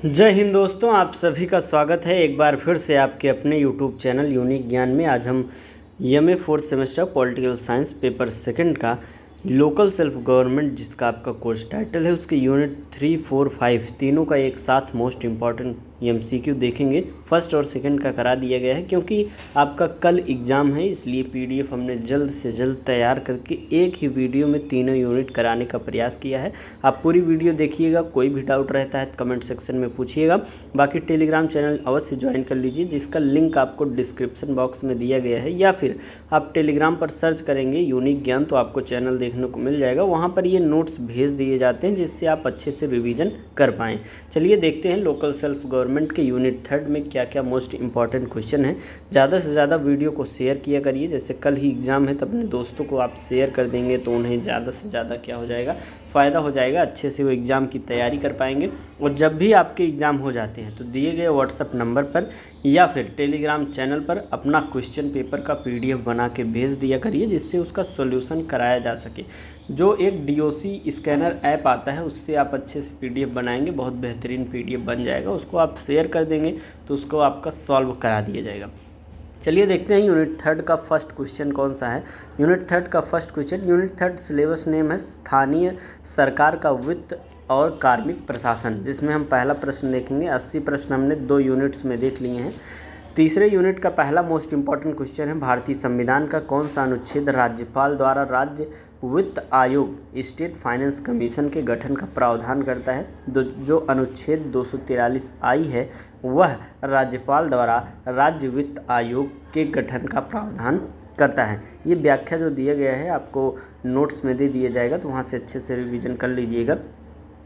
जय हिंद दोस्तों, आप सभी का स्वागत है एक बार फिर से आपके अपने यूट्यूब चैनल यूनिक ज्ञान में। आज हम MA fourth semester political science paper second का लोकल सेल्फ गवर्नमेंट, जिसका आपका कोर्स टाइटल है, उसके यूनिट 3, 4, 5 तीनों का एक साथ मोस्ट इम्पॉर्टेंट एमसीक्यू देखेंगे। फर्स्ट और सेकंड का करा दिया गया है क्योंकि आपका कल एग्ज़ाम है, इसलिए पीडीएफ हमने जल्द से जल्द तैयार करके एक ही वीडियो में तीनों यूनिट कराने का प्रयास किया है। आप पूरी वीडियो देखिएगा, कोई भी डाउट रहता है तो कमेंट सेक्शन में पूछिएगा। बाकी टेलीग्राम चैनल अवश्य ज्वाइन कर लीजिए, जिसका लिंक आपको डिस्क्रिप्शन बॉक्स में दिया गया है, या फिर आप टेलीग्राम पर सर्च करेंगे यूनिक ज्ञान तो आपको चैनल देखने को मिल जाएगा। वहाँ पर ये नोट्स भेज दिए जाते हैं जिससे आप अच्छे से रिवीजन कर पाएँ। चलिए देखते हैं लोकल सेल्फ गवर्नमेंट के यूनिट 3 में क्या क्या मोस्ट इंपॉर्टेंट क्वेश्चन है। ज़्यादा से ज़्यादा वीडियो को शेयर किया करिए, जैसे कल ही एग्ज़ाम है तो अपने दोस्तों को आप शेयर कर देंगे तो उन्हें ज़्यादा से ज़्यादा क्या हो जाएगा, फ़ायदा हो जाएगा, अच्छे से वो एग्ज़ाम की तैयारी कर पाएंगे। और जब भी आपके एग्ज़ाम हो जाते हैं तो दिए गए व्हाट्सएप नंबर पर या फिर टेलीग्राम चैनल पर अपना क्वेश्चन पेपर का पीडीएफ बना के भेज दिया करिए, जिससे उसका सॉल्यूशन कराया जा सके। जो एक डीओसी स्कैनर ऐप आता है उससे आप अच्छे से पीडीएफ बनाएंगे, बहुत बेहतरीन पीडीएफ बन जाएगा। उसको आप शेयर कर देंगे तो उसको आपका सॉल्व करा दिया जाएगा। चलिए देखते हैं यूनिट 3 का फर्स्ट क्वेश्चन कौन सा है। यूनिट 3 का first question, unit 3 syllabus name है स्थानीय सरकार का वित्त और कार्मिक प्रशासन, जिसमें हम पहला प्रश्न देखेंगे। 80 प्रश्न हमने 2 यूनिट्स में देख लिए हैं। तीसरे यूनिट का पहला मोस्ट इंपॉर्टेंट क्वेश्चन है, भारतीय संविधान का कौन सा अनुच्छेद राज्यपाल द्वारा राज्य वित्त आयोग स्टेट फाइनेंस कमीशन के गठन का प्रावधान करता है। जो अनुच्छेद 243 आई है वह राज्यपाल द्वारा राज्य वित्त आयोग के गठन का प्रावधान करता है। ये व्याख्या जो दिया गया है आपको नोट्स में दे दिया जाएगा, तो वहाँ से अच्छे से रिवीजन कर लीजिएगा।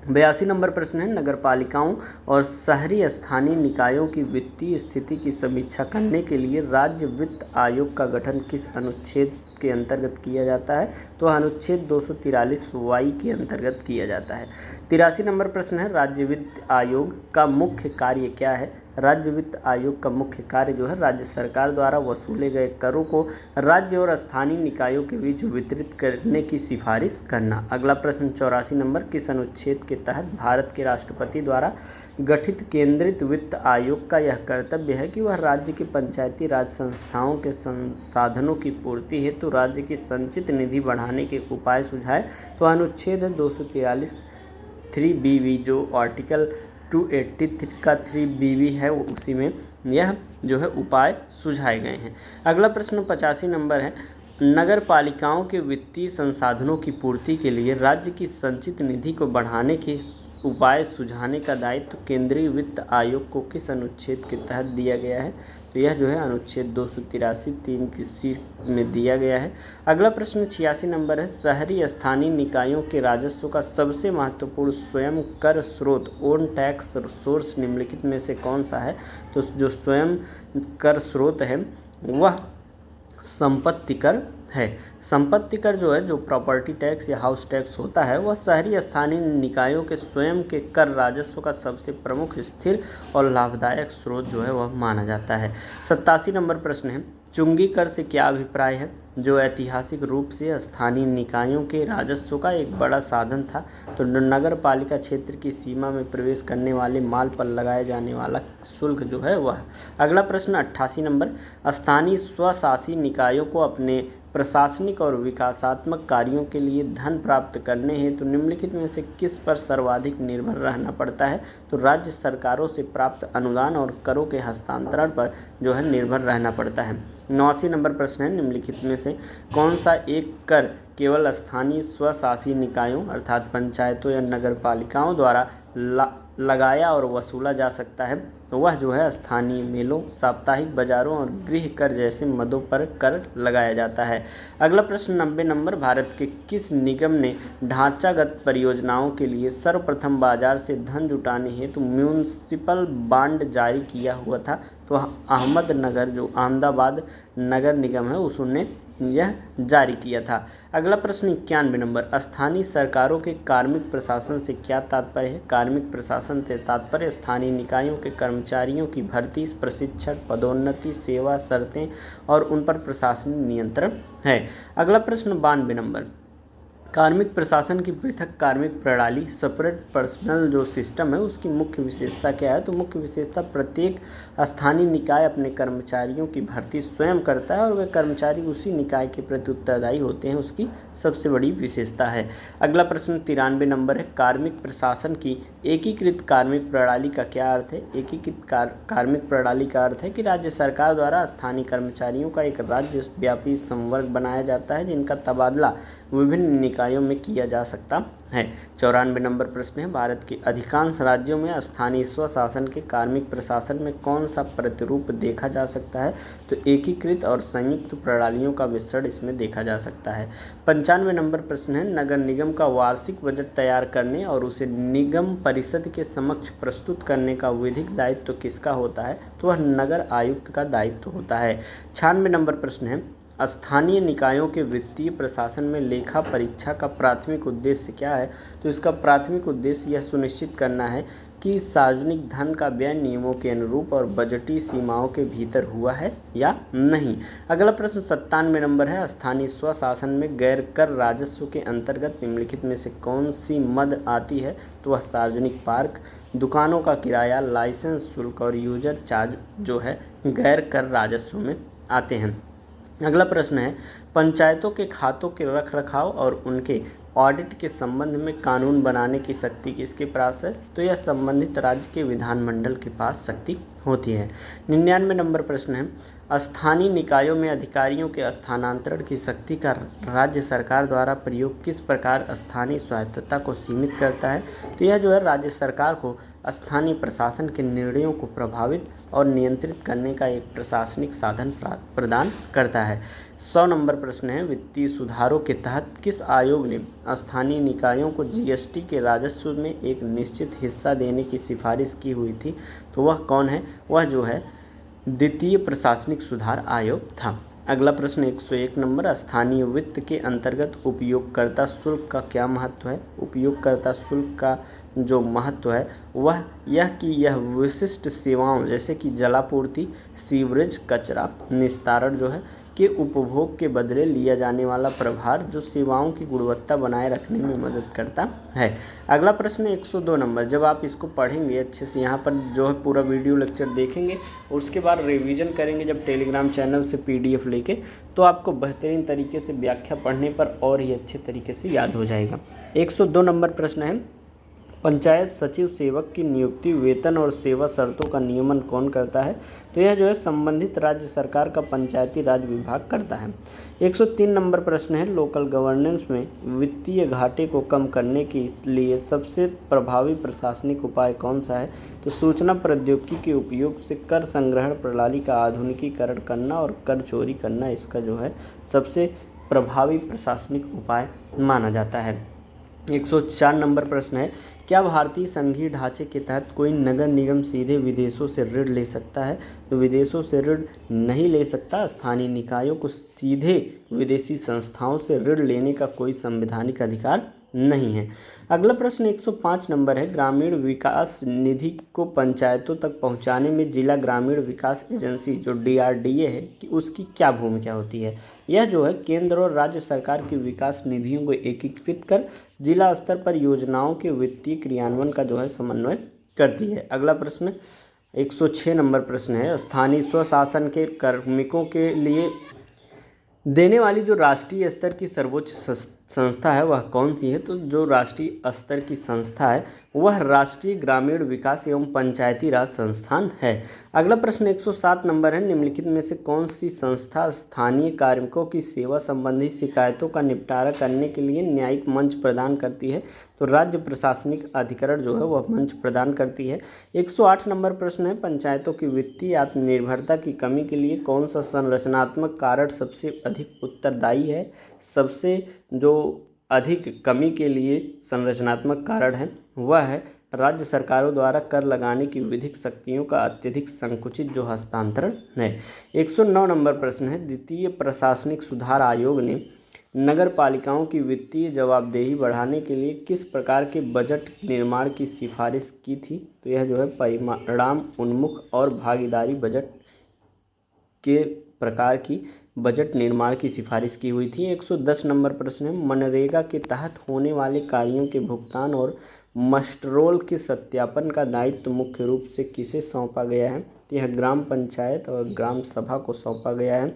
82 नंबर प्रश्न है, नगर पालिकाओं और शहरी स्थानीय निकायों की वित्तीय स्थिति की समीक्षा करने के लिए राज्य वित्त आयोग का गठन किस अनुच्छेद के अंतर्गत किया जाता है? तो अनुच्छेद 243 के अंतर्गत किया जाता है। 83 नंबर प्रश्न है, राज्य वित्त आयोग का मुख्य कार्य क्या है? राज्य वित्त आयोग का मुख्य कार्य जो है राज्य सरकार द्वारा वसूले गए करों को राज्य और स्थानीय निकायों के बीच वितरित करने की सिफारिश करना। अगला प्रश्न 84 नंबर, किस अनुच्छेद के तहत भारत के राष्ट्रपति द्वारा गठित केंद्रित वित्त आयोग का यह कर्तव्य है कि वह राज्य के पंचायती राज संस्थाओं के संसाधनों की पूर्ति हेतु तो राज्य की संचित निधि बढ़ाने के उपाय सुझाए? तो अनुच्छेद 243 3BB, जो आर्टिकल 283 का 3BB है, वो उसी में यह जो है उपाय सुझाए गए हैं। अगला प्रश्न 85 नंबर है, नगर पालिकाओं के वित्तीय संसाधनों की पूर्ति के लिए राज्य की संचित निधि को बढ़ाने के उपाय सुझाने का दायित्व केंद्रीय वित्त आयोग को किस अनुच्छेद के तहत दिया गया है? तो यह जो है अनुच्छेद 283 3 की सी में दिया गया है। अगला प्रश्न 86 नंबर है, शहरी स्थानीय निकायों के राजस्व का सबसे महत्वपूर्ण स्वयं कर स्रोत ओन टैक्स सोर्स निम्नलिखित में से कौन सा है? तो जो स्वयं कर स्रोत है वह संपत्ति कर है। संपत्ति कर जो है, जो प्रॉपर्टी टैक्स या हाउस टैक्स होता है, वह शहरी स्थानीय निकायों के स्वयं के कर राजस्व का सबसे प्रमुख, स्थिर और लाभदायक स्रोत जो है वह माना जाता है। 87 नंबर प्रश्न है, चुंगी कर से क्या अभिप्राय है? जो ऐतिहासिक रूप से स्थानीय निकायों के राजस्व का एक बड़ा साधन था, तो नगर पालिका क्षेत्र की सीमा में प्रवेश करने वाले माल पर लगाया जाने वाला शुल्क जो है वह। अगला प्रश्न 88 नंबर, स्थानीय स्वशासी निकायों को अपने प्रशासनिक और विकासात्मक कार्यों के लिए धन प्राप्त करने हेतु तो निम्नलिखित में से किस पर सर्वाधिक निर्भर रहना पड़ता है? तो राज्य सरकारों से प्राप्त अनुदान और करों के हस्तांतरण पर जो है निर्भर रहना पड़ता है। 89 नंबर प्रश्न है, निम्नलिखित में से कौन सा एक कर केवल स्थानीय स्वशासी निकायों अर्थात पंचायतों या नगर पालिकाओं द्वारा लगाया और वसूला जा सकता है? तो वह जो है स्थानीय मेलों, साप्ताहिक बाजारों और गृह कर जैसे मदों पर कर लगाया जाता है। अगला प्रश्न 90 नंबर, भारत के किस निगम ने ढांचागत परियोजनाओं के लिए सर्वप्रथम बाजार से धन जुटाने हेतु म्यूनिसिपल बांड जारी किया हुआ था? तो अहमदनगर, जो अहमदाबाद नगर निगम है, उसने यह जारी किया था। अगला प्रश्न 91 नंबर, स्थानीय सरकारों के कार्मिक प्रशासन से क्या तात्पर्य है? कार्मिक प्रशासन से तात्पर्य स्थानीय निकायों के कर्मचारियों की भर्ती, प्रशिक्षण, पदोन्नति, सेवा शर्तें और उन पर प्रशासनिक नियंत्रण है। अगला प्रश्न 92 नंबर, कार्मिक प्रशासन की पृथक कार्मिक प्रणाली सेपरेट पर्सनल जो सिस्टम है उसकी मुख्य विशेषता क्या है? तो मुख्य विशेषता प्रत्येक स्थानीय निकाय अपने कर्मचारियों की भर्ती स्वयं करता है और वे कर्मचारी उसी निकाय के प्रति उत्तरदायी होते हैं, उसकी सबसे बड़ी विशेषता है। अगला प्रश्न 93 नंबर है, कार्मिक प्रशासन की एकीकृत कार्मिक प्रणाली का क्या अर्थ है? एकीकृत कार्मिक प्रणाली का अर्थ है कि राज्य सरकार द्वारा स्थानीय कर्मचारियों का एक राज्य व्यापी संवर्ग बनाया जाता है जिनका तबादला विभिन्न निकायों में किया जा सकता है। 94 नंबर प्रश्न है, भारत के अधिकांश राज्यों में स्थानीय स्वशासन के कार्मिक प्रशासन में कौन सा प्रतिरूप देखा जा सकता है? तो एकीकृत और संयुक्त प्रणालियों का मिश्रण इसमें देखा जा सकता है। 95 नंबर प्रश्न है, नगर निगम का वार्षिक बजट तैयार करने और उसे निगम परिषद के समक्ष प्रस्तुत करने का विधिक दायित्व किसका होता है? तो वह नगर आयुक्त का दायित्व होता है। 96 नंबर प्रश्न है, स्थानीय निकायों के वित्तीय प्रशासन में लेखा परीक्षा का प्राथमिक उद्देश्य क्या है? तो इसका प्राथमिक उद्देश्य यह सुनिश्चित करना है कि सार्वजनिक धन का व्यय नियमों के अनुरूप और बजटीय सीमाओं के भीतर हुआ है या नहीं। अगला प्रश्न 97 नंबर है, स्थानीय स्वशासन में गैर कर राजस्व के अंतर्गत निम्नलिखित में से कौन सी मद आती है? तो वह सार्वजनिक पार्क, दुकानों का किराया, लाइसेंस शुल्क और यूजर चार्ज जो है गैर कर राजस्व में आते हैं। अगला प्रश्न है, पंचायतों के खातों के रखरखाव और उनके ऑडिट के संबंध में कानून बनाने की शक्ति किसके पास है? तो यह संबंधित राज्य के विधानमंडल के पास शक्ति होती है। 99 नंबर प्रश्न है, स्थानीय निकायों में अधिकारियों के स्थानांतरण की शक्ति का राज्य सरकार द्वारा प्रयोग किस प्रकार स्थानीय स्वायत्तता को सीमित करता है? तो यह जो है राज्य सरकार को स्थानीय प्रशासन के निर्णयों को प्रभावित और नियंत्रित करने का एक प्रशासनिक साधन प्रदान करता है। 100 नंबर प्रश्न है, वित्तीय सुधारों के तहत किस आयोग ने स्थानीय निकायों को जीएसटी के राजस्व में एक निश्चित हिस्सा देने की सिफारिश की हुई थी? तो वह कौन है? वह जो है द्वितीय प्रशासनिक सुधार आयोग था। अगला प्रश्न 101 नंबर, स्थानीय वित्त के अंतर्गत उपयोगकर्ता शुल्क का क्या महत्व है? उपयोगकर्ता शुल्क का जो महत्व है वह यह कि यह विशिष्ट सेवाओं जैसे कि जलापूर्ति, सीवरेज, कचरा निस्तारण जो है के उपभोग के बदले लिया जाने वाला प्रभार जो सेवाओं की गुणवत्ता बनाए रखने में मदद करता है। अगला प्रश्न 102 नंबर, जब आप इसको पढ़ेंगे अच्छे से, यहाँ पर जो है पूरा वीडियो लेक्चर देखेंगे और उसके बाद रिवीजन करेंगे जब टेलीग्राम चैनल से पीडीएफ लेके, तो आपको बेहतरीन तरीके से व्याख्या पढ़ने पर और ही अच्छे तरीके से याद हो जाएगा। 102 नंबर प्रश्न है, पंचायत सचिव सेवक की नियुक्ति, वेतन और सेवा शर्तों का नियमन कौन करता है? तो यह जो है संबंधित राज्य सरकार का पंचायती राज विभाग करता है। 103 नंबर प्रश्न है, लोकल गवर्नेंस में वित्तीय घाटे को कम करने के लिए सबसे प्रभावी प्रशासनिक उपाय कौन सा है? तो सूचना प्रौद्योगिकी के उपयोग से कर संग्रहण प्रणाली का आधुनिकीकरण करना और कर चोरी करना इसका जो है सबसे प्रभावी प्रशासनिक उपाय माना जाता है। 104 नंबर प्रश्न है, क्या भारतीय संघीय ढांचे के तहत कोई नगर निगम सीधे विदेशों से ऋण ले सकता है? तो विदेशों से ऋण नहीं ले सकता। स्थानीय निकायों को सीधे विदेशी संस्थाओं से ऋण लेने का कोई संवैधानिक अधिकार नहीं है। अगला प्रश्न 105 नंबर है, ग्रामीण विकास निधि को पंचायतों तक पहुंचाने में जिला ग्रामीण विकास एजेंसी जो DRDA है कि उसकी क्या भूमिका होती है? यह जो है केंद्र और राज्य सरकार की विकास निधियों को एकीकृत कर जिला स्तर पर योजनाओं के वित्तीय क्रियान्वयन का जो है समन्वय करती है। अगला प्रश्न 106 नंबर प्रश्न है, स्थानीय स्वशासन के कार्मिकों के लिए देने वाली जो राष्ट्रीय स्तर की सर्वोच्च संस्था है वह कौन सी है? तो जो राष्ट्रीय स्तर की संस्था है वह राष्ट्रीय ग्रामीण विकास एवं पंचायती राज संस्थान है। अगला प्रश्न 107 नंबर है, निम्नलिखित में से कौन सी संस्था स्थानीय कार्मिकों की सेवा संबंधी शिकायतों का निपटारा करने के लिए न्यायिक मंच प्रदान करती है? तो राज्य प्रशासनिक अधिकरण जो है वह मंच प्रदान करती है। 108 नंबर प्रश्न है, पंचायतों की वित्तीय आत्मनिर्भरता की कमी के लिए कौन सा संरचनात्मक कारण सबसे अधिक उत्तरदायी है? सबसे जो अधिक कमी के लिए संरचनात्मक कारण है वह है राज्य सरकारों द्वारा कर लगाने की विधिक शक्तियों का अत्यधिक संकुचित जो हस्तांतरण है। 109 नंबर प्रश्न है, द्वितीय प्रशासनिक सुधार आयोग ने नगर पालिकाओं की वित्तीय जवाबदेही बढ़ाने के लिए किस प्रकार के बजट निर्माण की सिफारिश की थी? तो यह जो है परिणाम उन्मुख और भागीदारी बजट के प्रकार की बजट निर्माण की सिफारिश की हुई थी। 110 नंबर प्रश्न है, मनरेगा के तहत होने वाले कार्यों के भुगतान और मस्टरोल के सत्यापन का दायित्व मुख्य रूप से किसे सौंपा गया है? यह ग्राम पंचायत और ग्राम सभा को सौंपा गया है।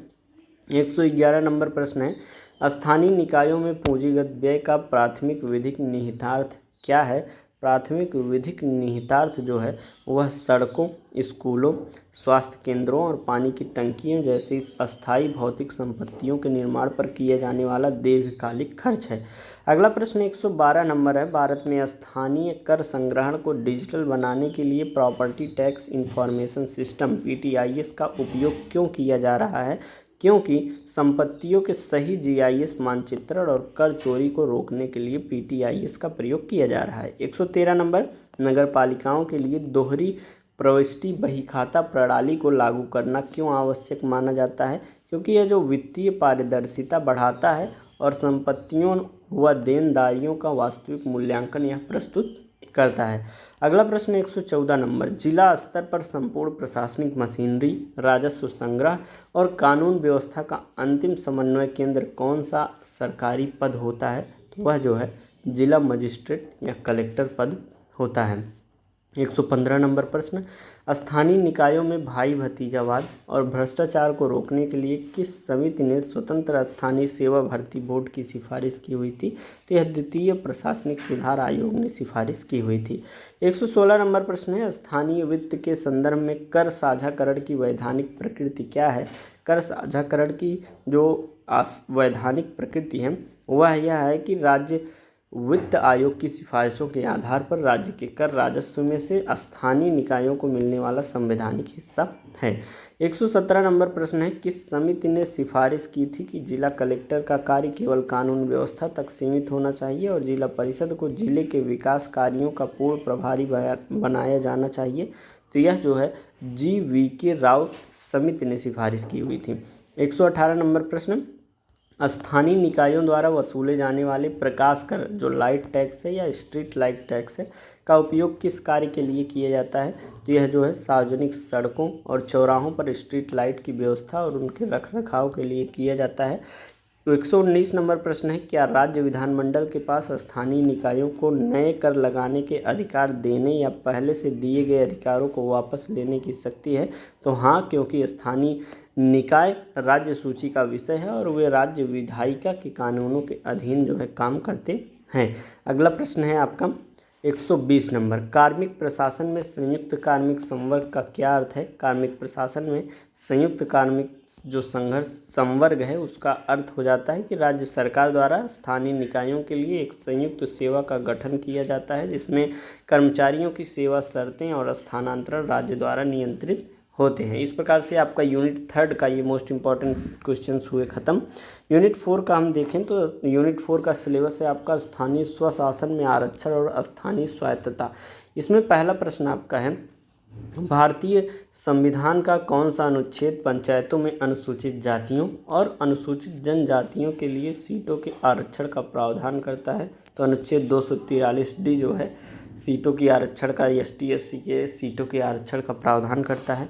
111 नंबर प्रश्न है, स्थानीय निकायों में पूंजीगत व्यय का प्राथमिक विधिक निहितार्थ क्या है? प्राथमिक विधिक निहितार्थ जो है वह सड़कों, स्कूलों, स्वास्थ्य केंद्रों और पानी की टंकियों जैसी अस्थायी भौतिक संपत्तियों के निर्माण पर किया जाने वाला दीर्घकालिक खर्च है। अगला प्रश्न 112 नंबर है, भारत में स्थानीय कर संग्रहण को डिजिटल बनाने के लिए property tax information system PTIS का उपयोग क्यों किया जा रहा है? क्योंकि संपत्तियों के सही GIS मानचित्रण और कर चोरी को रोकने के लिए PTIS का प्रयोग किया जा रहा है। 113 नंबर, नगर पालिकाओं के लिए दोहरी प्रविष्टि बहीखाता प्रणाली को लागू करना क्यों आवश्यक माना जाता है? क्योंकि यह जो वित्तीय पारदर्शिता बढ़ाता है और संपत्तियों व देनदारियों का वास्तविक मूल्यांकन यह प्रस्तुत करता है। अगला प्रश्न 114 नंबर, जिला स्तर पर संपूर्ण प्रशासनिक मशीनरी, राजस्व संग्रह और कानून व्यवस्था का अंतिम समन्वय केंद्र कौन सा सरकारी पद होता है? तो वह जो है जिला मजिस्ट्रेट या कलेक्टर पद होता है। 115 नंबर प्रश्न, स्थानीय निकायों में भाई भतीजावाद और भ्रष्टाचार को रोकने के लिए किस समिति ने स्वतंत्र स्थानीय सेवा भर्ती बोर्ड की सिफारिश की हुई थी? तो यह द्वितीय प्रशासनिक सुधार आयोग ने सिफारिश की हुई थी। 116 नंबर प्रश्न है, स्थानीय वित्त के संदर्भ में कर साझाकरण की वैधानिक प्रकृति क्या है? कर साझाकरण की जो वैधानिक प्रकृति है वह यह है कि राज्य वित्त आयोग की सिफारिशों के आधार पर राज्य के कर राजस्व में से स्थानीय निकायों को मिलने वाला संवैधानिक हिस्सा है। 117 नंबर प्रश्न है, किस समिति ने सिफारिश की थी कि जिला कलेक्टर का कार्य केवल कानून व्यवस्था तक सीमित होना चाहिए और जिला परिषद को जिले के विकास कार्यों का पूर्ण प्रभारी बनाया जाना चाहिए? तो यह जो है GVK राव समिति ने सिफारिश की हुई थी। 118 नंबर प्रश्न, स्थानीय निकायों द्वारा वसूले जाने वाले प्रकाश कर जो लाइट टैक्स है या स्ट्रीट लाइट टैक्स है का उपयोग किस कार्य के लिए किया जाता है? तो यह जो है सार्वजनिक सड़कों और चौराहों पर स्ट्रीट लाइट की व्यवस्था और उनके रखरखाव के लिए किया जाता है। तो 119 नंबर प्रश्न है, क्या राज्य विधानमंडल के पास स्थानीय निकायों को नए कर लगाने के अधिकार देने या पहले से दिए गए अधिकारों को वापस लेने की शक्ति है? तो हाँ, क्योंकि स्थानीय निकाय राज्य सूची का विषय है और वे राज्य विधायिका के कानूनों के अधीन जो है काम करते हैं। अगला प्रश्न है आपका 120 नंबर, कार्मिक प्रशासन में संयुक्त कार्मिक संवर्ग का क्या अर्थ है? कार्मिक प्रशासन में संयुक्त कार्मिक जो संवर्ग है उसका अर्थ हो जाता है कि राज्य सरकार द्वारा स्थानीय निकायों के लिए एक संयुक्त सेवा का गठन किया जाता है जिसमें कर्मचारियों की सेवा शर्तें और स्थानांतरण राज्य द्वारा नियंत्रित होते हैं। इस प्रकार से आपका यूनिट 3 का ये मोस्ट इम्पॉर्टेंट क्वेश्चंस हुए ख़त्म। यूनिट 4 का हम देखें तो यूनिट 4 का सिलेबस है आपका स्थानीय स्वशासन में आरक्षण और स्थानीय स्वायत्तता। इसमें पहला प्रश्न आपका है, भारतीय संविधान का कौन सा अनुच्छेद पंचायतों में अनुसूचित जातियों और अनुसूचित जनजातियों के लिए सीटों के आरक्षण का प्रावधान करता है? तो अनुच्छेद 243D जो है सीटों की आरक्षण का ST SC के सीटों के आरक्षण का प्रावधान करता है।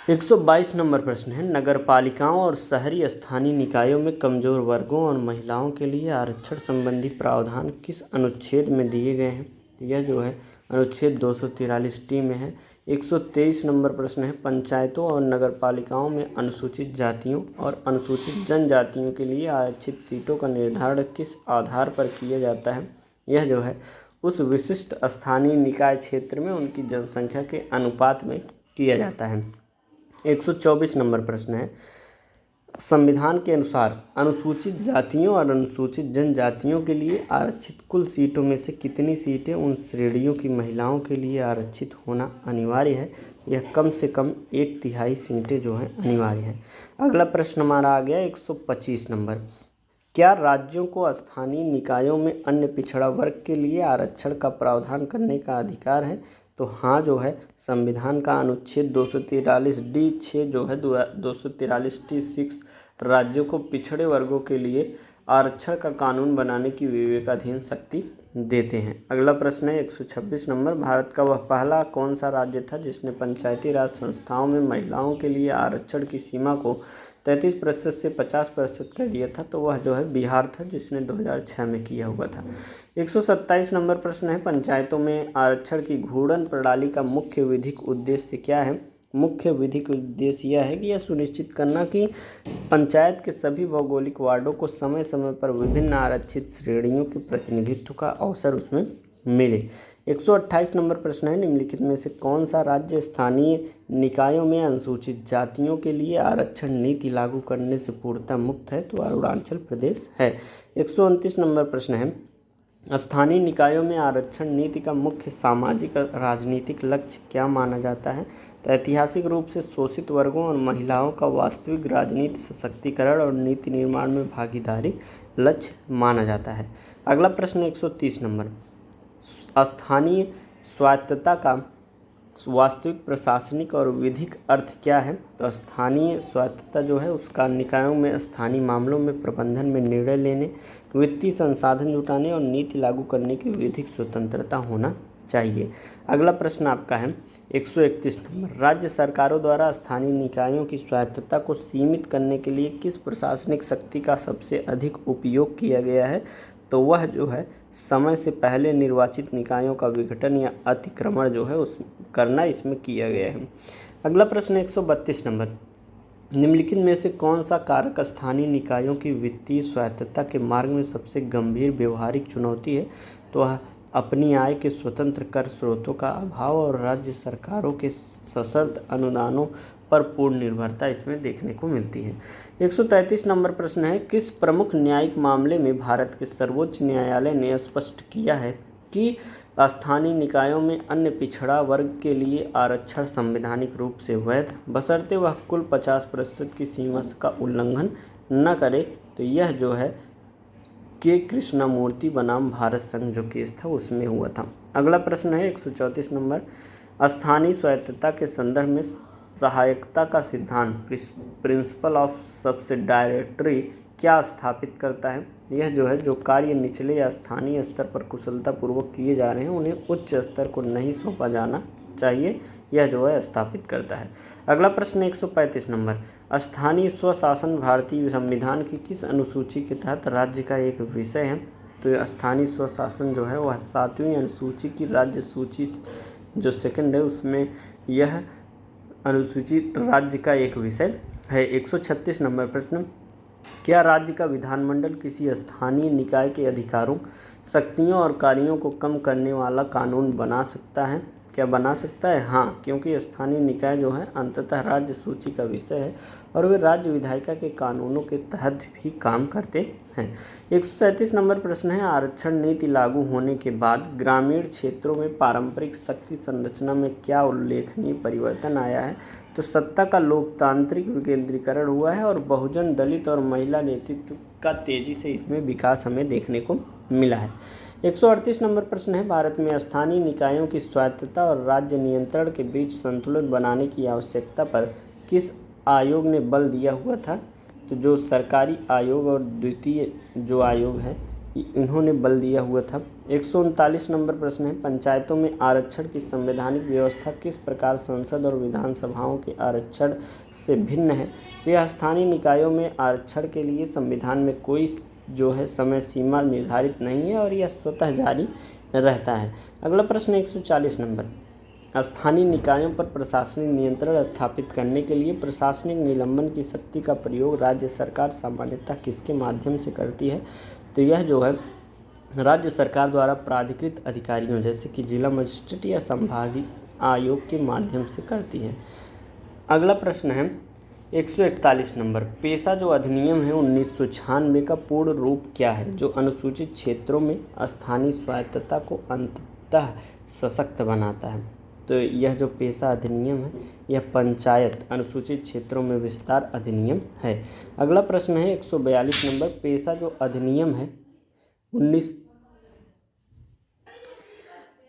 122 नंबर प्रश्न है, नगर पालिकाओं और शहरी स्थानीय निकायों में कमजोर वर्गों और महिलाओं के लिए आरक्षण संबंधी प्रावधान किस अनुच्छेद में दिए गए हैं? यह जो है अनुच्छेद 243D में है। 123 नंबर प्रश्न है, पंचायतों और नगर पालिकाओं में अनुसूचित जातियों और अनुसूचित जनजातियों के लिए आरक्षित सीटों का निर्धारण किस आधार पर किया जाता है? यह जो है उस विशिष्ट स्थानीय निकाय क्षेत्र में उनकी जनसंख्या के अनुपात में किया जाता है। 124 नंबर प्रश्न है, संविधान के अनुसार अनुसूचित जातियों और अनुसूचित जनजातियों के लिए आरक्षित कुल सीटों में से कितनी सीटें उन श्रेणियों की महिलाओं के लिए आरक्षित होना अनिवार्य है? यह कम से कम 1/3 सीटें जो हैं अनिवार्य है। अगला प्रश्न हमारा आ गया 125 नंबर, क्या राज्यों को स्थानीय निकायों में अन्य पिछड़ा वर्ग के लिए आरक्षण का प्रावधान करने का अधिकार है? तो हाँ जो है संविधान का अनुच्छेद 243D6 जो है 243D6 राज्यों को पिछड़े वर्गों के लिए आरक्षण का कानून बनाने की विवेकाधीन शक्ति देते हैं। अगला प्रश्न है 126 नंबर, भारत का वह पहला कौन सा राज्य था जिसने पंचायती राज संस्थाओं में महिलाओं के लिए आरक्षण की सीमा को 33% से 50% कर दिया था, तो वह जो है बिहार था जिसने 2006 में किया हुआ था। 127 नंबर प्रश्न है, पंचायतों में आरक्षण की घूर्णन प्रणाली का मुख्य विधिक उद्देश्य क्या है? मुख्य विधिक उद्देश्य यह है कि यह सुनिश्चित करना कि पंचायत के सभी भौगोलिक वार्डों को समय समय पर विभिन्न आरक्षित श्रेणियों के प्रतिनिधित्व का अवसर उसमें मिले। 128 नंबर प्रश्न है, निम्नलिखित में से कौन सा राज्य स्थानीय निकायों में अनुसूचित जातियों के लिए आरक्षण नीति लागू करने से पूर्णतः मुक्त है? तो अरुणाचल प्रदेश है। 129 नंबर प्रश्न है, स्थानीय निकायों में आरक्षण नीति का मुख्य सामाजिक राजनीतिक लक्ष्य क्या माना जाता है? तो ऐतिहासिक रूप से शोषित वर्गों और महिलाओं का वास्तविक राजनीतिक सशक्तिकरण और नीति निर्माण में भागीदारी लक्ष्य माना जाता है। अगला प्रश्न 130 नंबर, स्थानीय स्वायत्तता का वास्तविक प्रशासनिक और विधिक अर्थ क्या है? तो स्थानीय स्वायत्तता जो है उसका निकायों में स्थानीय मामलों में प्रबंधन में निर्णय लेने, वित्तीय संसाधन जुटाने और नीति लागू करने की विधिक स्वतंत्रता होना चाहिए। अगला प्रश्न आपका है 131 नंबर, राज्य सरकारों द्वारा स्थानीय निकायों की स्वायत्तता को सीमित करने के लिए किस प्रशासनिक शक्ति का सबसे अधिक उपयोग किया गया है? तो वह जो है समय से पहले निर्वाचित निकायों का विघटन या अतिक्रमण जो है उस करना इसमें किया गया है। अगला प्रश्न 132 नंबर, निम्नलिखित में से कौन सा कारक स्थानीय निकायों की वित्तीय स्वायत्तता के मार्ग में सबसे गंभीर व्यवहारिक चुनौती है? तो वह अपनी आय के स्वतंत्र कर स्रोतों का अभाव और राज्य सरकारों के सशर्त अनुदानों पर पूर्ण निर्भरता इसमें देखने को मिलती है। 133 नंबर प्रश्न है, किस प्रमुख न्यायिक मामले में भारत के सर्वोच्च न्यायालय ने स्पष्ट किया है कि स्थानीय निकायों में अन्य पिछड़ा वर्ग के लिए आरक्षण संवैधानिक रूप से वैध, बशर्ते वह कुल 50% की सीमा का उल्लंघन न करे? तो यह जो है के कृष्णमूर्ति बनाम भारत संघ जो केस था उसमें हुआ था। अगला प्रश्न है 134 नंबर, स्थानीय स्वायत्तता के संदर्भ में सहायकता का सिद्धांत प्रिंसिपल ऑफ सब्सिडायरिटी क्या स्थापित करता है? यह जो है जो कार्य निचले या स्थानीय स्तर पर कुशलतापूर्वक किए जा रहे हैं उन्हें उच्च स्तर को नहीं सौंपा जाना चाहिए, यह जो है स्थापित करता है। अगला प्रश्न 135 नंबर, स्थानीय स्वशासन भारतीय संविधान की किस अनुसूची के तहत राज्य का एक विषय है? तो स्थानीय स्वशासन जो है वह 7वीं अनुसूची की राज्य सूची जो सेकंड है उसमें यह अनुसूची राज्य का एक विषय है। 136 नंबर प्रश्न, क्या राज्य का विधानमंडल किसी स्थानीय निकाय के अधिकारों, शक्तियों और कार्यों को कम करने वाला कानून बना सकता है? क्या बना सकता है? हाँ, क्योंकि स्थानीय निकाय जो है अंततः राज्य सूची का विषय है और वे राज्य विधायिका के कानूनों के तहत भी काम करते हैं। 137 नंबर प्रश्न है, आरक्षण नीति लागू होने के बाद ग्रामीण क्षेत्रों में पारंपरिक शक्ति संरचना में क्या उल्लेखनीय परिवर्तन आया है? तो सत्ता का लोकतांत्रिक विकेंद्रीकरण हुआ है और बहुजन, दलित और महिला नेतृत्व का तेजी से इसमें विकास हमें देखने को मिला है। 138 नंबर प्रश्न है, भारत में स्थानीय निकायों की स्वायत्तता और राज्य नियंत्रण के बीच संतुलन बनाने की आवश्यकता पर किस आयोग ने बल दिया हुआ था? तो जो सरकारी आयोग और द्वितीय जो आयोग है इन्होंने बल दिया हुआ था। 139 नंबर प्रश्न है, पंचायतों में आरक्षण की संवैधानिक व्यवस्था किस प्रकार संसद और विधानसभाओं के आरक्षण से भिन्न है? तो यह स्थानीय निकायों में आरक्षण के लिए संविधान में कोई जो है समय सीमा निर्धारित नहीं है और यह स्वतः जारी रहता है। अगला प्रश्न 140 नंबर, स्थानीय निकायों पर प्रशासनिक नियंत्रण स्थापित करने के लिए प्रशासनिक निलंबन की शक्ति का प्रयोग राज्य सरकार सामान्यतः किसके माध्यम से करती है? तो यह जो है राज्य सरकार द्वारा प्राधिकृत अधिकारियों जैसे कि जिला मजिस्ट्रेट या संभागीय आयोग के माध्यम से करती है। अगला प्रश्न है 141 नंबर, पेशा जो अधिनियम है 1996 का पूर्ण रूप क्या है जो अनुसूचित क्षेत्रों में स्थानीय स्वायत्तता को अंततः सशक्त बनाता है? तो यह जो पेशा अधिनियम है यह पंचायत अनुसूचित क्षेत्रों में विस्तार अधिनियम है। अगला प्रश्न है 142 नंबर, पेशा जो अधिनियम है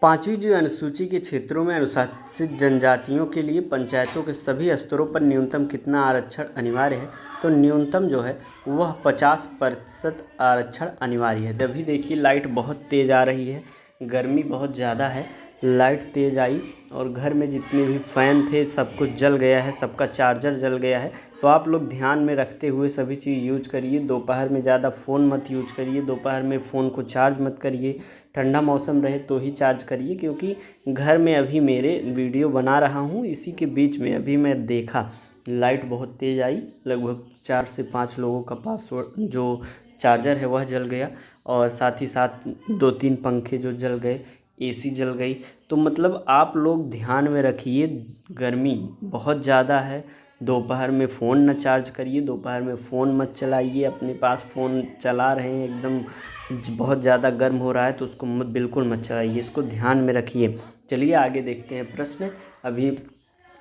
5वीं जो अनुसूची के क्षेत्रों में अनुसूचित जनजातियों के लिए पंचायतों के सभी स्तरों पर न्यूनतम कितना आरक्षण अनिवार्य है? तो न्यूनतम जो है वह 50% आरक्षण अनिवार्य है। अभी देखिए लाइट बहुत तेज़ आ रही है, गर्मी बहुत ज़्यादा है, लाइट तेज़ आई और घर में जितने भी फ़ैन थे सब कुछ जल गया है, सबका चार्जर जल गया है, तो आप लोग ध्यान में रखते हुए सभी चीज़ यूज करिए। दोपहर में ज़्यादा फ़ोन मत यूज करिए, दोपहर में फ़ोन को चार्ज मत करिए, ठंडा मौसम रहे तो ही चार्ज करिए। क्योंकि घर में अभी मेरे वीडियो बना रहा हूँ, इसी के बीच में अभी मैं देखा लाइट बहुत तेज़ आई, लगभग 4 से 5 लोगों का पासवर्ड जो चार्जर है वह जल गया, और साथ ही साथ 2-3 पंखे जो जल गए, एसी जल गई। तो मतलब आप लोग ध्यान में रखिए, गर्मी बहुत ज़्यादा है। दोपहर में फ़ोन न चार्ज करिए, दोपहर में फ़ोन मत चलाइए। अपने पास फ़ोन चला रहे हैं, एकदम बहुत ज़्यादा गर्म हो रहा है तो उसको बिल्कुल मत चलाइए, इसको ध्यान में रखिए। चलिए आगे देखते हैं प्रश्न। अभी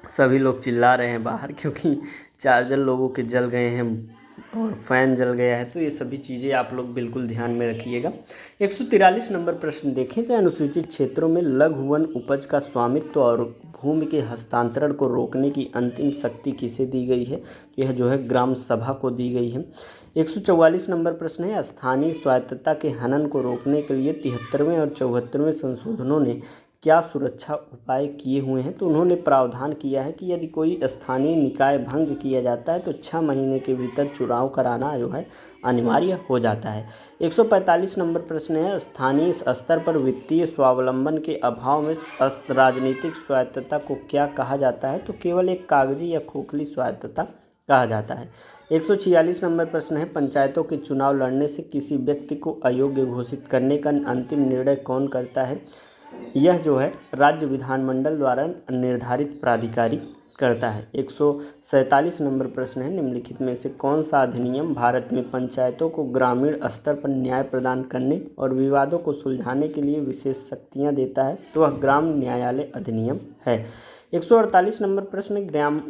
सभी लोग चिल्ला रहे हैं बाहर, क्योंकि चार्जर लोगों के जल गए हैं और फ़ैन जल गया है। तो ये सभी चीज़ें आप लोग बिल्कुल ध्यान में रखिएगा। 143 नंबर प्रश्न देखें तो अनुसूचित क्षेत्रों में लघु वन उपज का स्वामित्व और भूमि के हस्तांतरण को रोकने की अंतिम शक्ति किसे दी गई है? यह जो है ग्राम सभा को दी गई है। 144 नंबर प्रश्न है, स्थानीय स्वायत्तता के हनन को रोकने के लिए 73वें और 74वें संशोधनों ने क्या सुरक्षा उपाय किए हुए हैं? तो उन्होंने प्रावधान किया है कि यदि कोई स्थानीय निकाय भंग किया जाता है तो 6 महीने के भीतर चुनाव कराना जो है अनिवार्य हो जाता है। 145 नंबर प्रश्न है, स्थानीय स्तर पर वित्तीय स्वावलंबन के अभाव में राजनीतिक स्वायत्तता को क्या कहा जाता है? तो केवल एक कागजी या खोखली स्वायत्तता कहा जाता है। 146 नंबर प्रश्न है, पंचायतों के चुनाव लड़ने से किसी व्यक्ति को अयोग्य घोषित करने का अंतिम निर्णय कौन करता है? यह जो है राज्य विधानमंडल द्वारा निर्धारित प्राधिकारी करता है। 147 नंबर प्रश्न है, निम्नलिखित में से कौन सा अधिनियम भारत में पंचायतों को ग्रामीण स्तर पर न्याय प्रदान करने और विवादों को सुलझाने के लिए विशेष शक्तियां देता है? तो वह ग्राम न्यायालय अधिनियम है। 148 नंबर प्रश्न,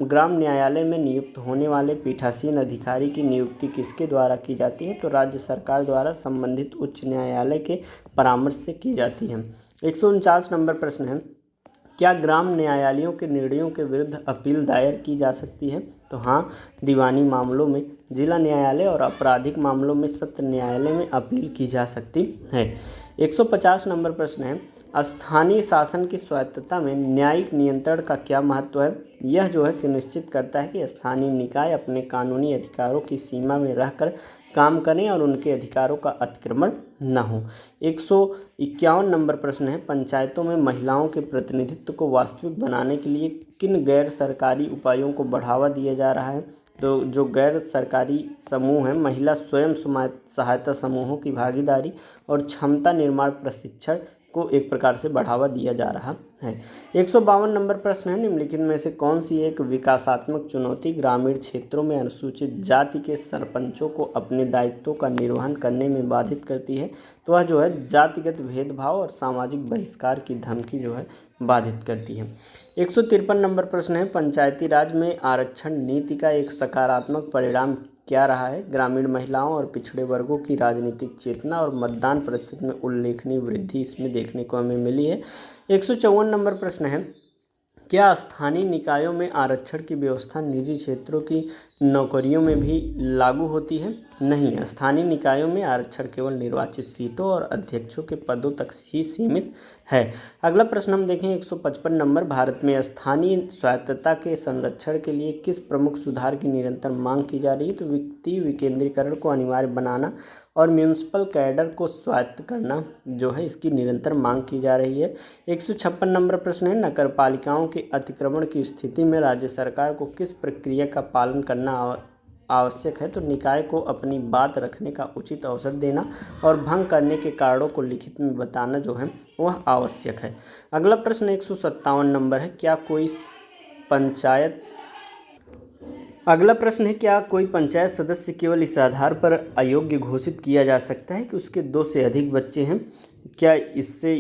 ग्राम न्यायालय में नियुक्त होने वाले पीठासीन अधिकारी की नियुक्ति किसके द्वारा की जाती है? तो राज्य सरकार द्वारा संबंधित उच्च न्यायालय के परामर्श से की जाती है। 149 नंबर प्रश्न है, क्या ग्राम न्यायालयों के निर्णयों के विरुद्ध अपील दायर की जा सकती है? तो हाँ, दीवानी मामलों में जिला न्यायालय और आपराधिक मामलों में सत्र न्यायालय में अपील की जा सकती है। 150 नंबर प्रश्न है, स्थानीय शासन की स्वायत्तता में न्यायिक नियंत्रण का क्या महत्व है? यह जो है सुनिश्चित करता है कि स्थानीय निकाय अपने कानूनी अधिकारों की सीमा में रहकर काम करें और उनके अधिकारों का अतिक्रमण न हो। 151 नंबर प्रश्न है, पंचायतों में महिलाओं के प्रतिनिधित्व को वास्तविक बनाने के लिए किन गैर सरकारी उपायों को बढ़ावा दिया जा रहा है? तो जो गैर सरकारी समूह हैं, महिला स्वयं सहायता समूहों की भागीदारी और क्षमता निर्माण प्रशिक्षण को एक प्रकार से बढ़ावा दिया जा रहा है। 152 नंबर प्रश्न है, निम्नलिखित में से कौन सी एक विकासात्मक चुनौती ग्रामीण क्षेत्रों में अनुसूचित जाति के सरपंचों को अपने दायित्वों का निर्वहन करने में बाधित करती है? तो वह जो है जातिगत भेदभाव और सामाजिक बहिष्कार की धमकी जो है बाधित करती है। 153 नंबर प्रश्न है, पंचायती राज में आरक्षण नीति का एक सकारात्मक परिणाम क्या रहा है? ग्रामीण महिलाओं और पिछड़े वर्गों की राजनीतिक चेतना और मतदान प्रतिशत में उल्लेखनीय वृद्धि इसमें देखने को हमें मिली है। 154 नंबर प्रश्न है, क्या स्थानीय निकायों में आरक्षण की व्यवस्था निजी क्षेत्रों की नौकरियों में भी लागू होती है? नहीं, स्थानीय निकायों में आरक्षण केवल निर्वाचित सीटों और अध्यक्षों के पदों तक ही सीमित है। अगला प्रश्न हम देखें 155 नंबर, भारत में स्थानीय स्वायत्तता के संरक्षण के लिए किस प्रमुख सुधार की निरंतर मांग की जा रही है? तो वित्तीय विकेंद्रीकरण को अनिवार्य बनाना और म्यूनिसिपल कैडर को स्वायत्त करना जो है इसकी निरंतर मांग की जा रही है। 156 नंबर प्रश्न है, नगरपालिकाओं के अतिक्रमण की स्थिति में राज्य सरकार को किस प्रक्रिया का पालन करना आवश्यक है? तो निकाय को अपनी बात रखने का उचित अवसर देना और भंग करने के कारणों को लिखित में बताना जो है वह आवश्यक है। अगला प्रश्न 157 नंबर है, अगला प्रश्न है, क्या कोई पंचायत सदस्य केवल इस आधार पर अयोग्य घोषित किया जा सकता है कि उसके 2 से अधिक बच्चे हैं? क्या इससे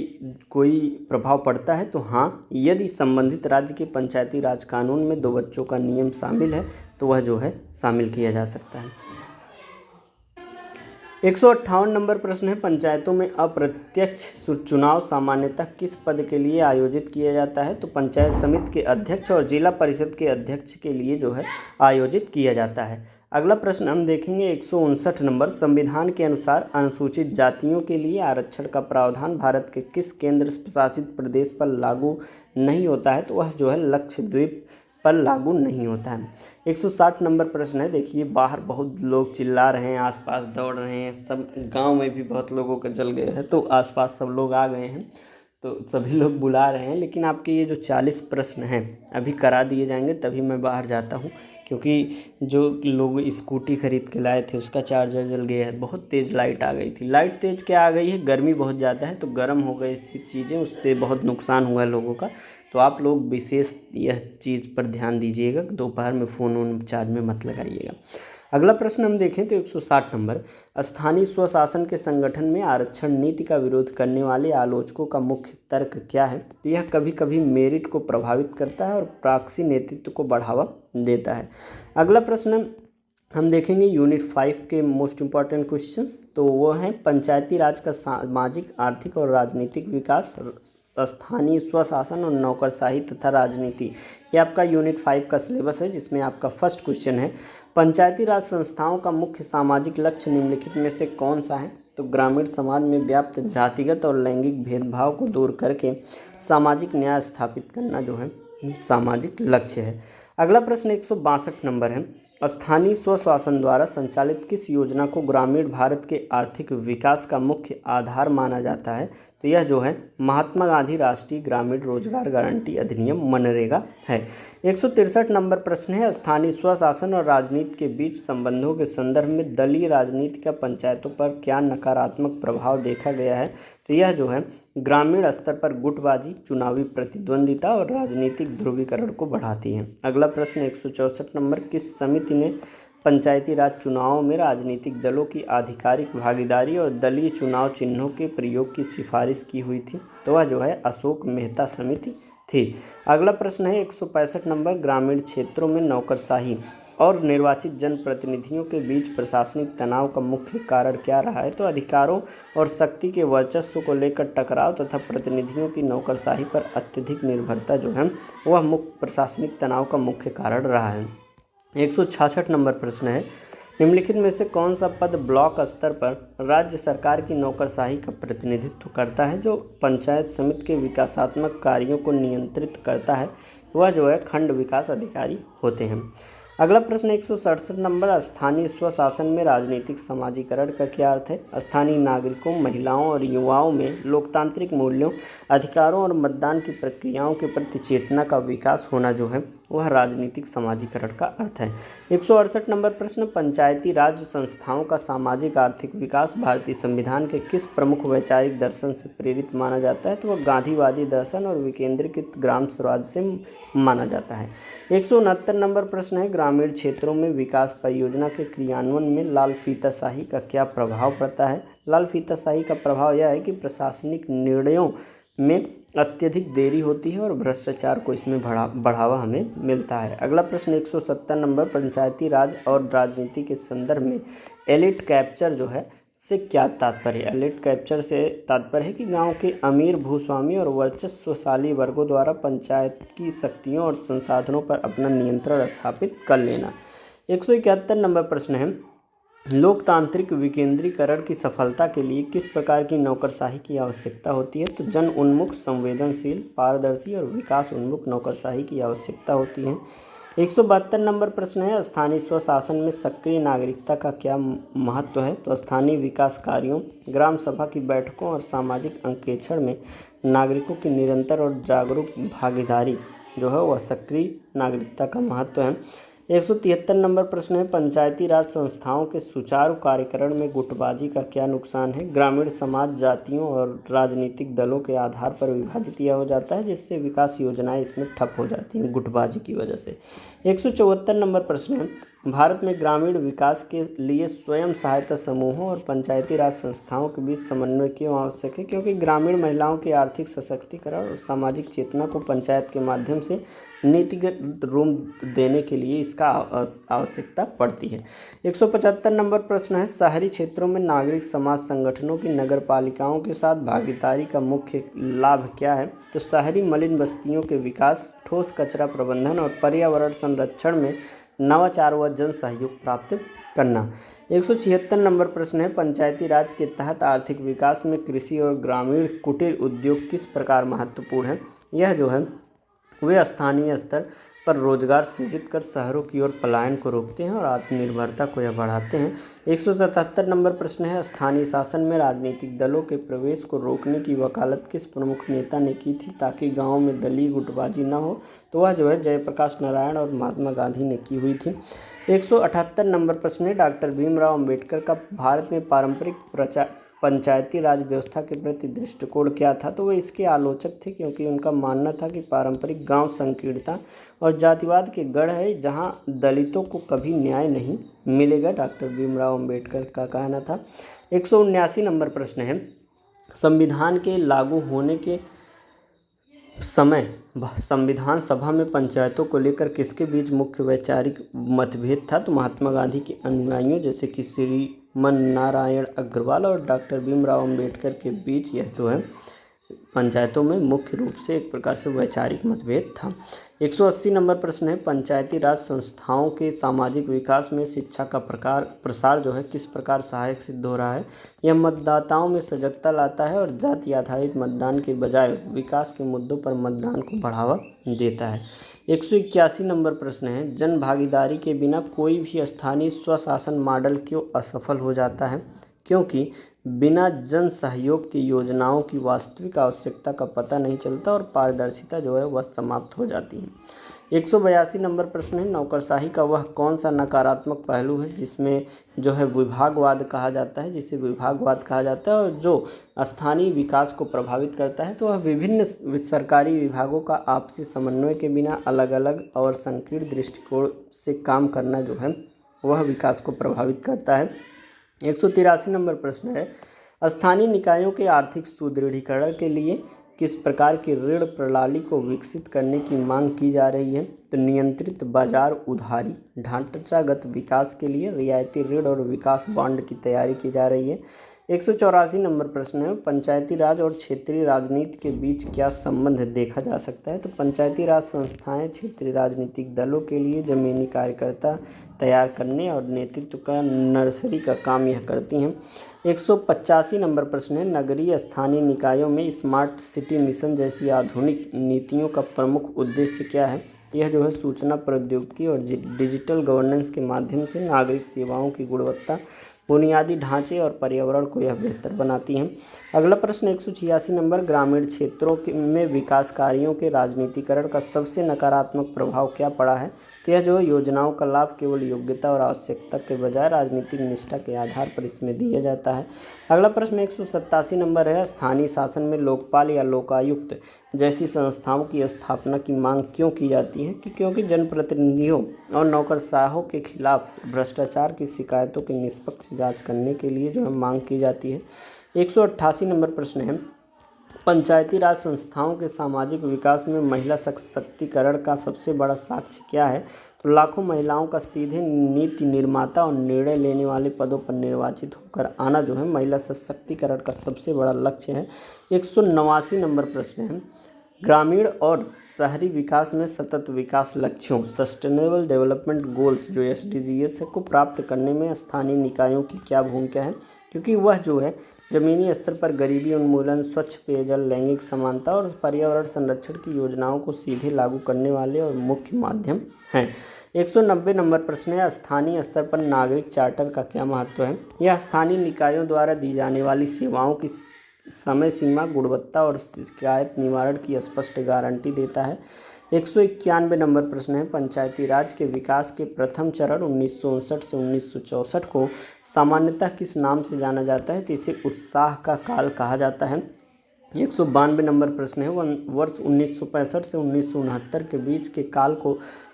कोई प्रभाव पड़ता है? तो हाँ, यदि संबंधित राज्य के पंचायती राज कानून में 2 बच्चों का नियम शामिल है तो वह जो है शामिल किया जा सकता है। 158 नंबर प्रश्न है, पंचायतों में अप्रत्यक्ष चुनाव सामान्यतः किस पद के लिए आयोजित किया जाता है? तो पंचायत समिति के अध्यक्ष और जिला परिषद के अध्यक्ष के लिए जो है आयोजित किया जाता है। अगला प्रश्न हम देखेंगे 159 नंबर, संविधान के अनुसार अनुसूचित जातियों के लिए आरक्षण का प्रावधान भारत के किस केंद्र शासित प्रदेश पर लागू नहीं होता है? तो वह जो है लक्षद्वीप पर लागू नहीं होता है। 160 नंबर प्रश्न है। देखिए, बाहर बहुत लोग चिल्ला रहे हैं, आसपास दौड़ रहे हैं, सब गांव में भी बहुत लोगों का जल गया है, तो आसपास सब लोग आ गए हैं, तो सभी लोग बुला रहे हैं। लेकिन आपके ये जो 40 प्रश्न हैं अभी करा दिए जाएंगे, तभी मैं बाहर जाता हूँ, क्योंकि जो लोग स्कूटी खरीद के लाए थे उसका चार्जर जल गया है। बहुत तेज़ लाइट आ गई थी। लाइट तेज़ क्या आ गई है, गर्मी बहुत ज़्यादा है, तो गर्म हो गई चीज़ें, उससे बहुत नुकसान हुआ है लोगों का। तो आप लोग विशेष यह चीज़ पर ध्यान दीजिएगा, दोपहर में फ़ोन वोन चार्ज में मत लगाइएगा। अगला प्रश्न हम देखें तो 160 नंबर, स्थानीय स्वशासन के संगठन में आरक्षण नीति का विरोध करने वाले आलोचकों का मुख्य तर्क क्या है? तो यह कभी कभी मेरिट को प्रभावित करता है और प्रॉक्सी नेतृत्व को बढ़ावा देता है। अगला प्रश्न हम देखेंगे यूनिट 5 के मोस्ट इम्पॉर्टेंट क्वेश्चंस, तो वो हैं पंचायती राज का सामाजिक, आर्थिक और राजनीतिक विकास, स्थानीय स्वशासन और नौकरशाही तथा राजनीति। ये आपका यूनिट 5 का सिलेबस है, जिसमें आपका फर्स्ट क्वेश्चन है, पंचायती राज संस्थाओं का मुख्य सामाजिक लक्ष्य निम्नलिखित में से कौन सा है? तो ग्रामीण समाज में व्याप्त जातिगत और लैंगिक भेदभाव को दूर करके सामाजिक न्याय स्थापित करना जो है सामाजिक लक्ष्य है। अगला प्रश्न 162 नंबर है, स्थानीय स्वशासन द्वारा संचालित किस योजना को ग्रामीण भारत के आर्थिक विकास का मुख्य आधार माना जाता है? तो यह जो है महात्मा गांधी राष्ट्रीय ग्रामीण रोजगार गारंटी अधिनियम मनरेगा है। 163 नंबर प्रश्न है, स्थानीय स्वशासन और राजनीति के बीच संबंधों के संदर्भ में दलीय राजनीति का पंचायतों पर क्या नकारात्मक प्रभाव देखा गया है? तो यह जो है ग्रामीण स्तर पर गुटबाजी, चुनावी प्रतिद्वंदिता और राजनीतिक ध्रुवीकरण को बढ़ाती है। अगला प्रश्न 164 नंबर, किस समिति ने पंचायती राज चुनावों में राजनीतिक दलों की आधिकारिक भागीदारी और दलीय चुनाव चिन्हों के प्रयोग की सिफारिश की हुई थी? तो वह जो है अशोक मेहता समिति थी। अगला प्रश्न है 165 नंबर, ग्रामीण क्षेत्रों में नौकरशाही और निर्वाचित जनप्रतिनिधियों के बीच प्रशासनिक तनाव का मुख्य कारण क्या रहा है? तो अधिकारों और शक्ति के वर्चस्व को लेकर टकराव तथा प्रतिनिधियों की नौकरशाही पर अत्यधिक निर्भरता जो है वह मुख्य प्रशासनिक तनाव का मुख्य कारण रहा है। 166 नंबर प्रश्न है, निम्नलिखित में से कौन सा पद ब्लॉक स्तर पर राज्य सरकार की नौकरशाही का प्रतिनिधित्व करता है? जो पंचायत समिति के विकासात्मक कार्यों को नियंत्रित करता है वह जो है खंड विकास अधिकारी होते हैं। अगला प्रश्न 167 नंबर, स्थानीय स्वशासन में राजनीतिक समाजीकरण का क्या अर्थ है? स्थानीय नागरिकों, महिलाओं और युवाओं में लोकतांत्रिक मूल्यों, अधिकारों और मतदान की प्रक्रियाओं के प्रति चेतना का विकास होना जो है वह राजनीतिक समाजीकरण का अर्थ है। 168 नंबर प्रश्न, पंचायती राज संस्थाओं का सामाजिक आर्थिक विकास भारतीय संविधान के किस प्रमुख वैचारिक दर्शन से प्रेरित माना जाता है? तो वह गांधीवादी दर्शन और विकेंद्रीकृत ग्राम स्वराज से माना जाता है। 169 नंबर प्रश्न है, ग्रामीण क्षेत्रों में विकास परियोजना के क्रियान्वयन में लाल फीताशाही का क्या प्रभाव पड़ता है? लाल फीताशाही का प्रभाव यह है कि प्रशासनिक निर्णयों में अत्यधिक देरी होती है और भ्रष्टाचार को इसमें बढ़ावा हमें मिलता है। अगला प्रश्न 170 नंबर, पंचायती राज और राजनीति के संदर्भ में एलिट कैप्चर जो है से क्या तात्पर्य है? एलिट कैप्चर से तात्पर्य है कि गांव के अमीर, भूस्वामी और वर्चस्वशाली वर्गों द्वारा पंचायत की शक्तियों और संसाधनों पर अपना नियंत्रण स्थापित कर लेना। 171 नंबर प्रश्न है, लोकतांत्रिक विकेंद्रीकरण की सफलता के लिए किस प्रकार की नौकरशाही की आवश्यकता होती है? तो जन उन्मुख, संवेदनशील, पारदर्शी और विकास उन्मुख नौकरशाही की आवश्यकता होती है। 172 नंबर प्रश्न है, स्थानीय स्वशासन में सक्रिय नागरिकता का क्या महत्व है? तो स्थानीय विकास कार्यों, ग्राम सभा की बैठकों और सामाजिक अंकेक्षण में नागरिकों की निरंतर और जागरूक भागीदारी जो है वह सक्रिय नागरिकता का महत्व है। 173 नंबर प्रश्न है, पंचायती राज संस्थाओं के सुचारू कार्यकरण में गुटबाजी का क्या नुकसान है? ग्रामीण समाज जातियों और राजनीतिक दलों के आधार पर विभाजित यह हो जाता है, जिससे विकास योजनाएं इसमें ठप हो जाती हैं गुटबाजी की वजह से। 174 नंबर प्रश्न है, भारत में ग्रामीण विकास के लिए स्वयं सहायता समूहों और पंचायती राज संस्थाओं के बीच समन्वय क्यों आवश्यक है? क्योंकि ग्रामीण महिलाओं के आर्थिक सशक्तिकरण और सामाजिक चेतना को पंचायत के माध्यम से नीतिगत रूप देने के लिए इसका आवश्यकता पड़ती है। 175 नंबर प्रश्न है, शहरी क्षेत्रों में नागरिक समाज संगठनों की नगर पालिकाओं के साथ भागीदारी का मुख्य लाभ क्या है? तो शहरी मलिन बस्तियों के विकास, ठोस कचरा प्रबंधन और पर्यावरण संरक्षण में नवाचार व जन सहयोग प्राप्त करना। 176 नंबर प्रश्न है, पंचायती राज के तहत आर्थिक विकास में कृषि और ग्रामीण कुटीर उद्योग किस प्रकार महत्वपूर्ण है? यह जो है वे स्थानीय स्तर पर रोजगार सृजित कर शहरों की ओर पलायन को रोकते हैं और आत्मनिर्भरता को यह बढ़ाते हैं। 177 नंबर प्रश्न है, स्थानीय शासन में राजनीतिक दलों के प्रवेश को रोकने की वकालत किस प्रमुख नेता ने की थी ताकि गाँव में दलीय गुटबाजी न हो? तो वह जो है जयप्रकाश नारायण और महात्मा गांधी ने की हुई थी। 178 नंबर प्रश्न है, डॉक्टर भीमराव अंबेडकर का भारत में पारंपरिक पंचायती राज व्यवस्था के प्रति दृष्टिकोण क्या था? तो वे इसके आलोचक थे, क्योंकि उनका मानना था कि पारंपरिक गांव संकीर्णता और जातिवाद के गढ़ है जहां दलितों को कभी न्याय नहीं मिलेगा। डॉक्टर भीमराव अंबेडकर का कहना था। 179 नंबर प्रश्न है, संविधान के लागू होने के समय संविधान सभा में पंचायतों को लेकर किसके बीच मुख्य वैचारिक मतभेद था? तो महात्मा गांधी के अनुयायियों जैसे कि श्रीमन नारायण अग्रवाल और डॉक्टर भीमराव अंबेडकर के बीच यह जो है पंचायतों में मुख्य रूप से एक प्रकार से वैचारिक मतभेद था। 180 नंबर प्रश्न है, पंचायती राज संस्थाओं के सामाजिक विकास में शिक्षा का प्रसार जो है किस प्रकार सहायक सिद्ध हो रहा है? यह मतदाताओं में सजगता लाता है और जाति आधारित मतदान के बजाय विकास के मुद्दों पर मतदान को बढ़ावा देता है। 181 नंबर प्रश्न है, जन भागीदारी के बिना कोई भी स्थानीय स्वशासन मॉडल क्यों असफल हो जाता है? क्योंकि बिना जन सहयोग की योजनाओं की वास्तविक आवश्यकता का पता नहीं चलता और पारदर्शिता जो है वह समाप्त हो जाती है। 182 नंबर प्रश्न है, नौकरशाही का वह कौन सा नकारात्मक पहलू है जिसमें जो है विभागवाद कहा जाता है, जिसे विभागवाद कहा जाता है और जो स्थानीय विकास को प्रभावित करता है? तो वह विभिन्न सरकारी विभागों का आपसी समन्वय के बिना अलग अलग और संकीर्ण दृष्टिकोण से काम करना जो है वह विकास को प्रभावित करता है। 183 नंबर प्रश्न है, स्थानीय निकायों के आर्थिक सुदृढ़ीकरण के लिए किस प्रकार की ऋण प्रणाली को विकसित करने की मांग की जा रही है? तो नियंत्रित बाजार उधारी, ढांचागत विकास के लिए रियायती ऋण और विकास बॉन्ड की तैयारी की जा रही है। 184 नंबर प्रश्न है, पंचायती राज और क्षेत्रीय राजनीति के बीच क्या संबंध देखा जा सकता है? तो पंचायती राज संस्थाएं क्षेत्रीय राजनीतिक दलों के लिए जमीनी कार्यकर्ता तैयार करने और नेतृत्व का नर्सरी का काम यह करती हैं। 185 नंबर प्रश्न है, नगरीय स्थानीय निकायों में स्मार्ट सिटी मिशन जैसी आधुनिक नीतियों का प्रमुख उद्देश्य क्या है? यह जो है सूचना प्रौद्योगिकी और डिजिटल गवर्नेंस के माध्यम से नागरिक सेवाओं की गुणवत्ता, बुनियादी ढांचे और पर्यावरण को यह बेहतर बनाती हैं। अगला प्रश्न 186 नंबर, ग्रामीण क्षेत्रों में विकास कार्यों के राजनीतिकरण का सबसे नकारात्मक प्रभाव क्या पड़ा है? तो यह जो है योजनाओं का लाभ केवल योग्यता और आवश्यकता के बजाय राजनीतिक निष्ठा के आधार पर इसमें दिया जाता है। अगला प्रश्न 187 नंबर है, स्थानीय शासन में लोकपाल या लोकायुक्त जैसी संस्थाओं की स्थापना की मांग क्यों की जाती है? क्योंकि जनप्रतिनिधियों और नौकरशाहों के खिलाफ भ्रष्टाचार की शिकायतों की निष्पक्ष जांच करने के लिए जो है मांग की जाती है। 188 नंबर प्रश्न है, पंचायती राज संस्थाओं के सामाजिक विकास में महिला सशक्तिकरण का सबसे बड़ा साक्ष्य क्या है? तो लाखों महिलाओं का सीधे नीति निर्माता और निर्णय लेने वाले पदों पर निर्वाचित होकर आना जो है महिला सशक्तिकरण का सबसे बड़ा लक्ष्य है। 189 नंबर प्रश्न है, ग्रामीण और शहरी विकास में सतत विकास लक्ष्यों सस्टेनेबल डेवलपमेंट गोल्स जो SDGs को प्राप्त करने में स्थानीय निकायों की क्या भूमिका है? क्योंकि वह जो है जमीनी स्तर पर गरीबी उन्मूलन, स्वच्छ पेयजल, लैंगिक समानता और पर्यावरण संरक्षण की योजनाओं को सीधे लागू करने वाले और मुख्य माध्यम हैं। 190 नंबर प्रश्न है, स्थानीय स्तर पर नागरिक चार्टर का क्या महत्व है? यह स्थानीय निकायों द्वारा दी जाने वाली सेवाओं की समय सीमा, गुणवत्ता और शिकायत निवारण की स्पष्ट गारंटी देता है। 191 नंबर प्रश्न है, पंचायती राज के विकास के प्रथम चरण 1959 से 1964 को सामान्यतः किस नाम से जाना जाता है? तो इसे उत्साह का काल कहा जाता है। 192 नंबर प्रश्न है, वर्ष 1965 से 1969 के बीच के काल को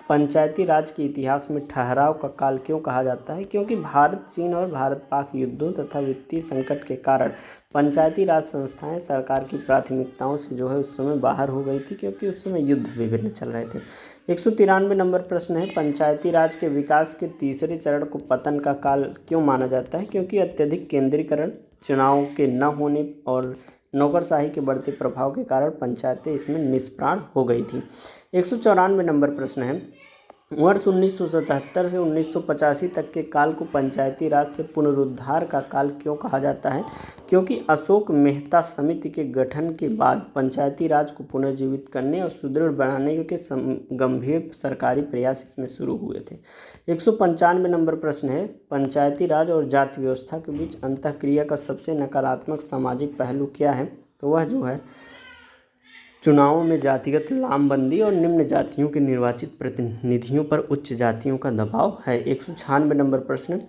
पंचायती राज के इतिहास में ठहराव का काल क्यों कहा जाता है? क्योंकि भारत चीन और भारत पाक युद्धों तथा वित्तीय संकट के कारण पंचायती राज संस्थाएं सरकार की प्राथमिकताओं से जो है उस समय बाहर हो गई थी, क्योंकि उस समय युद्ध विभिन्न चल रहे थे। 193 नंबर प्रश्न है, पंचायती राज के विकास के तीसरे चरण को पतन का काल क्यों माना जाता है? क्योंकि अत्यधिक केंद्रीकरण, चुनाव के न होने और नौकरशाही के बढ़ते प्रभाव के कारण पंचायतें इसमें निष्प्राण हो गई थी। 194 नंबर प्रश्न है, वर्ष 1977 से 1985 तक के काल को पंचायती राज से पुनरुद्धार का काल क्यों कहा जाता है? क्योंकि अशोक मेहता समिति के गठन के बाद पंचायती राज को पुनर्जीवित करने और सुदृढ़ बनाने के गंभीर सरकारी प्रयास इसमें शुरू हुए थे। 195 नंबर प्रश्न है, पंचायती राज और जाति व्यवस्था के बीच अंतःक्रिया का सबसे नकारात्मक सामाजिक पहलू क्या है? तो वह जो है चुनावों में जातिगत लामबंदी और निम्न जातियों के निर्वाचित प्रतिनिधियों पर उच्च जातियों का दबाव है। 196 नंबर प्रश्न,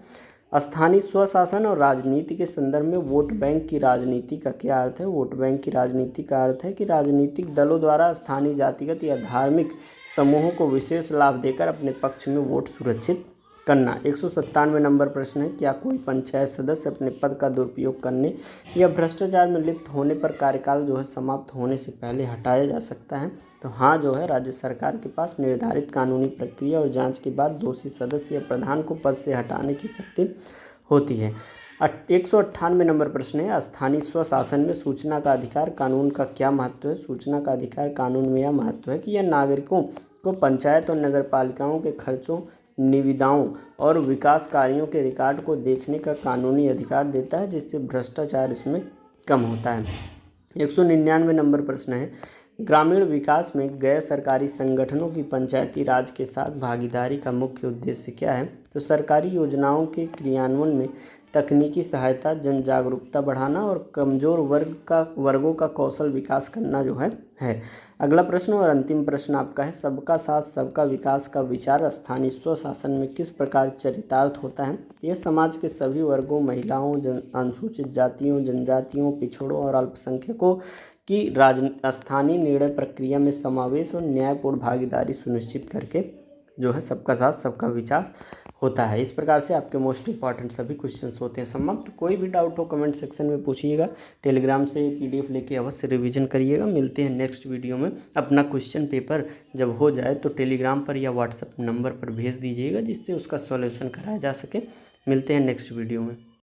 स्थानीय स्वशासन और राजनीति के संदर्भ में वोट बैंक की राजनीति का क्या अर्थ है? वोट बैंक की राजनीति का अर्थ है कि राजनीतिक दलों द्वारा स्थानीय जातिगत या धार्मिक समूहों को विशेष लाभ देकर अपने पक्ष में वोट सुरक्षित करना। 197 नंबर प्रश्न है, क्या कोई पंचायत सदस्य अपने पद का दुरुपयोग करने या भ्रष्टाचार में लिप्त होने पर कार्यकाल जो है समाप्त होने से पहले हटाया जा सकता है? तो हाँ जो है, राज्य सरकार के पास निर्धारित कानूनी प्रक्रिया और जांच के बाद दोषी सदस्य या प्रधान को पद से हटाने की शक्ति होती है। 198 नंबर प्रश्न है, स्थानीय स्वशासन में सूचना का अधिकार कानून का क्या महत्व है? सूचना का अधिकार कानून में यह महत्व है कि यह नागरिकों को पंचायत और नगर पालिकाओं के खर्चों, निविदाओं और विकास कार्यों के रिकॉर्ड को देखने का कानूनी अधिकार देता है, जिससे भ्रष्टाचार इसमें कम होता है। 199 नंबर प्रश्न है, ग्रामीण विकास में गैर सरकारी संगठनों की पंचायती राज के साथ भागीदारी का मुख्य उद्देश्य क्या है? तो सरकारी योजनाओं के क्रियान्वयन में तकनीकी सहायता, जन जागरूकता बढ़ाना और कमज़ोर वर्गों का कौशल विकास करना जो है। अगला प्रश्न और अंतिम प्रश्न आपका है, सबका साथ सबका विकास का विचार स्थानीय स्वशासन में किस प्रकार चरितार्थ होता है? यह समाज के सभी वर्गों, महिलाओं, अनुसूचित जातियों, जनजातियों, पिछड़ों और अल्पसंख्यकों की स्थानीय निर्णय प्रक्रिया में समावेश और न्यायपूर्ण भागीदारी सुनिश्चित करके जो है सबका साथ सबका विकास होता है। इस प्रकार से आपके मोस्ट इंपॉर्टेंट सभी क्वेश्चंस होते हैं समाप्त। कोई भी डाउट हो कमेंट सेक्शन में पूछिएगा, टेलीग्राम से PDF लेके अवश्य रिवीजन करिएगा। मिलते हैं नेक्स्ट वीडियो में। अपना क्वेश्चन पेपर जब हो जाए तो टेलीग्राम पर या व्हाट्सएप नंबर पर भेज दीजिएगा, जिससे उसका सॉल्यूशन कराया जा सके। मिलते हैं नेक्स्ट वीडियो में।